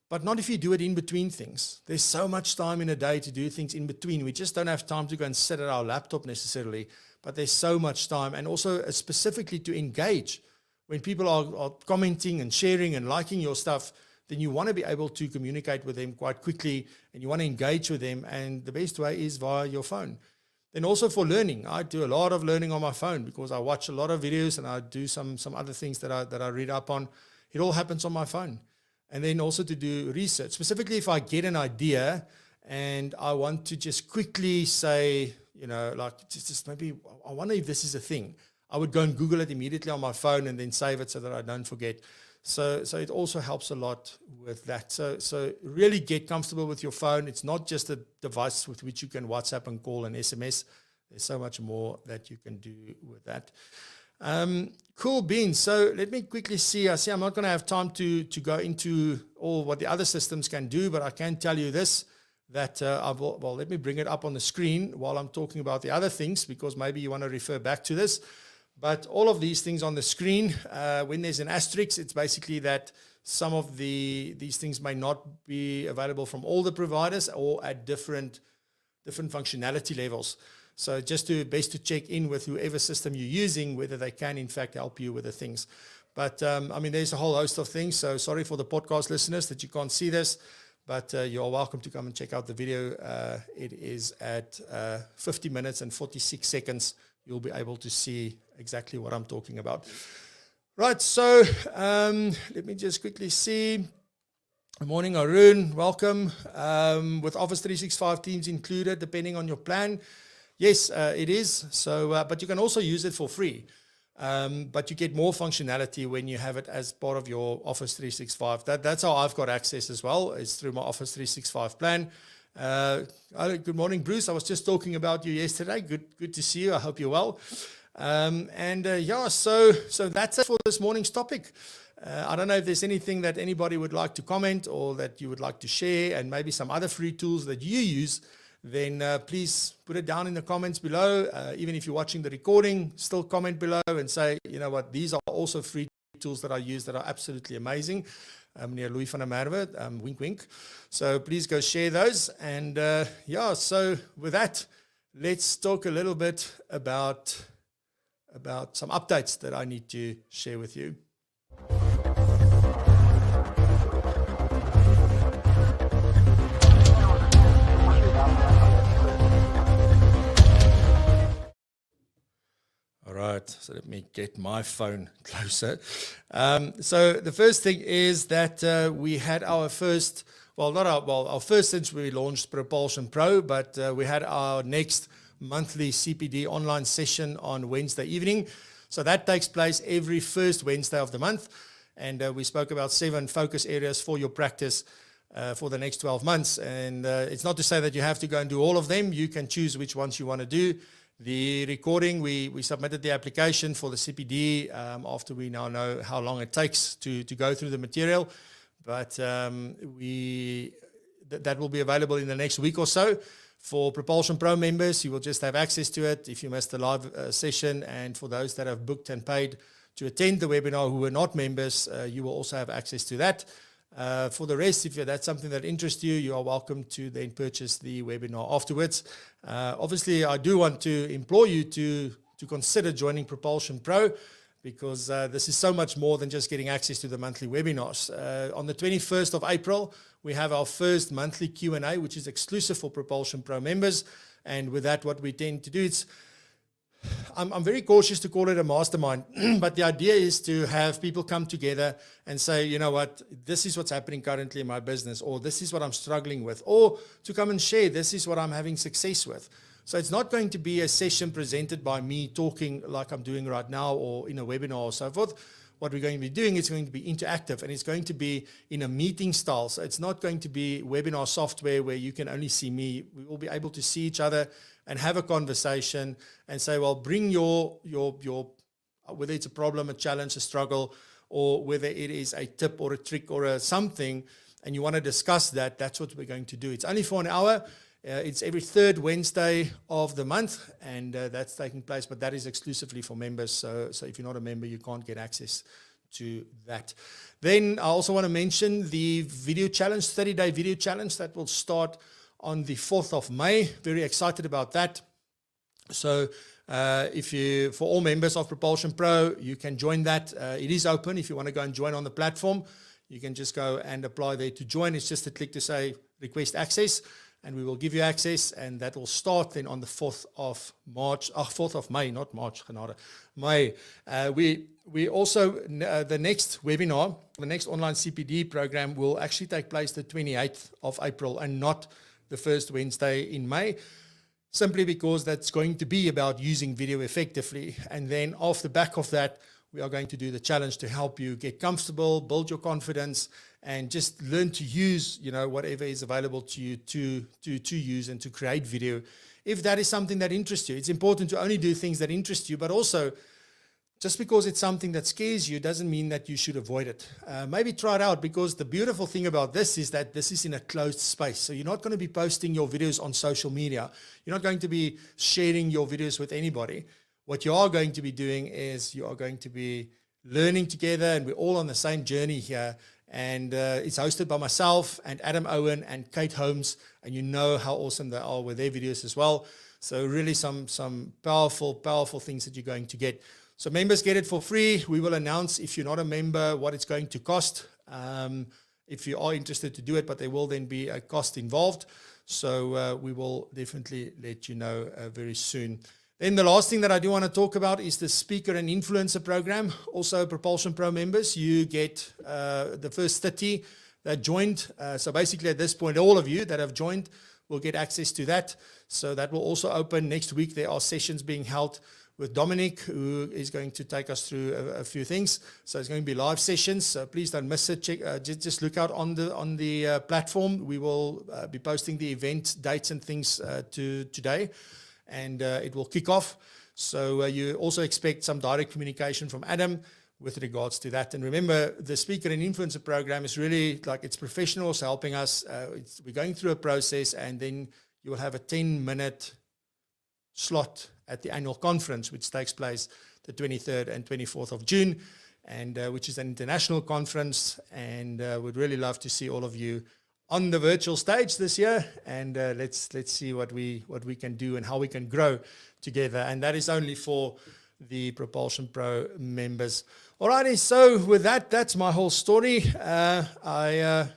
But not if you do it in between things. There's so much time in a day to do things in between. We just don't have time to go and sit at our laptop necessarily. But there's so much time. And also specifically to engage. When people are commenting and sharing and liking your stuff, then you want to be able to communicate with them quite quickly, and you want to engage with them. And the best way is via your phone. Then also for learning, I do a lot of learning on my phone because I watch a lot of videos and I do some other things that I read up on. It all happens on my phone. And then also to do research, specifically if I get an idea and I want to just quickly say, just maybe I wonder if this is a thing. I would go and Google it immediately on my phone and then save it so that I don't forget. So it also helps a lot with that. So really get comfortable with your phone. It's not just a device with which you can WhatsApp and call and SMS. There's so much more that you can do with that. Cool beans. So let me quickly see. I see I'm not going to have time to go into all what the other systems can do, but I can tell you this, that well, let me bring it up on the screen while I'm talking about the other things, because maybe you want to refer back to this. But all of these things on the screen, when there's an asterisk, it's basically that some of these things may not be available from all the providers or at different functionality levels. So just best to check in with whoever system you're using, whether they can in fact help you with the things. But I mean, there's a whole host of things. So sorry for the podcast listeners that you can't see this, but you're welcome to come and check out the video. It is at 50 minutes and 46 seconds. You'll be able to see exactly what I'm talking about. Right, so let me just quickly see. Good morning, Arun. Welcome. With Office 365 Teams included, depending on your plan. Yes, it is. So, but you can also use it for free. But you get more functionality when you have it as part of your Office 365. That's how I've got access as well. It's through my Office 365 plan. Good morning, Bruce. I was just talking about you yesterday. Good to see you. I hope you're well. Yeah, so that's it for this morning's topic. I don't know if there's anything that anybody would like to comment or that you would like to share, and maybe some other free tools that you use, then please put it down in the comments below. Even if you're watching the recording, still comment below and say, you know what, these are also free tools that I use that are absolutely amazing. Near Louis van der Merwe, wink, wink. So please go share those. And yeah, so with that, let's talk a little bit about some updates that I need to share with you. All right, so let me get my phone closer. So the first thing is that we had our first, our first since we launched PROpulsion Pro, but we had our next monthly CPD online session on Wednesday evening. So that takes place every first Wednesday of the month. And we spoke about 7 focus areas for your practice for the next 12 months. And it's not to say that you have to go and do all of them. You can choose which ones you want to do. The recording, we submitted the application for the CPD after we now know how long it takes to go through the material. But that will be available in the next week or so. For PROpulsion Pro members, you will just have access to it if you missed the live session. And for those that have booked and paid to attend the webinar who were not members, you will also have access to that. For the rest, if that's something that interests you, you are welcome to then purchase the webinar afterwards. Obviously, I do want to implore you to consider joining PROpulsion Pro, because this is so much more than just getting access to the monthly webinars. On the 21st of April, we have our first monthly Q&A, which is exclusive for PROpulsion Pro members. And with that, what we tend to do, I'm very cautious to call it a mastermind, but the idea is to have people come together and say, you know what, this is what's happening currently in my business, or this is what I'm struggling with, or to come and share, this is what I'm having success with. So it's not going to be a session presented by me talking like I'm doing right now or in a webinar or so forth. What we're going to be doing is going to be interactive, and it's going to be in a meeting style. So it's not going to be webinar software where you can only see me. We will be able to see each other and have a conversation and say, well, bring your whether it's a problem, a challenge, a struggle, or whether it is a tip or a trick or a something, and you want to discuss that, that's what we're going to do. It's only for an hour. It's every third Wednesday of the month, and that's taking place, but that is exclusively for members. So if you're not a member, you can't get access to that. Then I also want to mention the video challenge, 30-day video challenge that will start on the 4th of May. Very excited about that. So for all members of PROpulsion Pro, you can join that. It is open. If you want to go and join on the platform, you can just go and apply there to join. It's just a click to say request access, and we will give you access, and that will start then on the 4th of May, not March, genade, May. We also, the next webinar, the next online CPD program will actually take place the 28th of April and not the first Wednesday in May, simply because that's going to be about using video effectively. And then off the back of that, we are going to do the challenge to help you get comfortable, build your confidence, and just learn to use, whatever is available to you to use and to create video. If that is something that interests you, it's important to only do things that interest you, but also just because it's something that scares you doesn't mean that you should avoid it. Maybe try it out, because the beautiful thing about this is that this is in a closed space. So you're not going to be posting your videos on social media. You're not going to be sharing your videos with anybody. What you are going to be doing is you are going to be learning together, and we're all on the same journey here. And it's hosted by myself and Adam Owen and Kate Holmes, and you know how awesome they are with their videos as well. So really some powerful things that you're going to get. So members get it for free. We will announce, if you're not a member, what it's going to cost, if you are interested to do it, but there will then be a cost involved. So we will definitely let you know very soon. Then the last thing that I do want to talk about is the Speaker and Influencer Program. Also, PROpulsion Pro members, you get the first 30 that joined. So basically at this point, all of you that have joined will get access to that. So that will also open next week. There are sessions being held with Dominic, who is going to take us through a few things. So it's going to be live sessions. So please don't miss it. Check, just look out on the platform. We will be posting the event dates and things today, and it will kick off. So you also expect some direct communication from Adam with regards to that. And remember, the Speaker and Influencer Program is really like, it's professionals helping us. We're going through a process, and then you will have a 10-minute slot at the annual conference, which takes place the 23rd and 24th of June, and which is an international conference. And we'd really love to see all of you on the virtual stage this year. And let's see what we can do and how we can grow together. And that is only for the PROpulsion Pro members. Alrighty, so with that, that's my whole story. I'm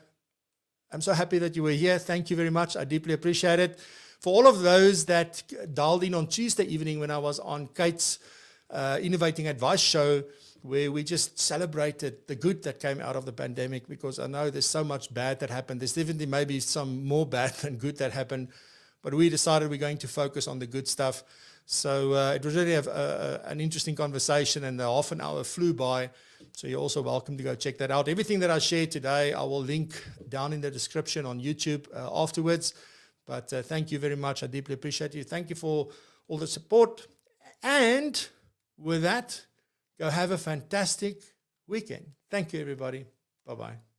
so happy that you were here. Thank you very much. I deeply appreciate it. For all of those that dialed in on Tuesday evening when I was on Kate's Innovating Advice show, where we just celebrated the good that came out of the pandemic, because I know there's so much bad that happened. There's definitely maybe some more bad than good that happened, but we decided we're going to focus on the good stuff. So it was really an interesting conversation, and the half an hour flew by. So you're also welcome to go check that out. Everything that I shared today, I will link down in the description on YouTube afterwards. But thank you very much. I deeply appreciate you. Thank you for all the support. And with that, go have a fantastic weekend. Thank you, everybody. Bye-bye.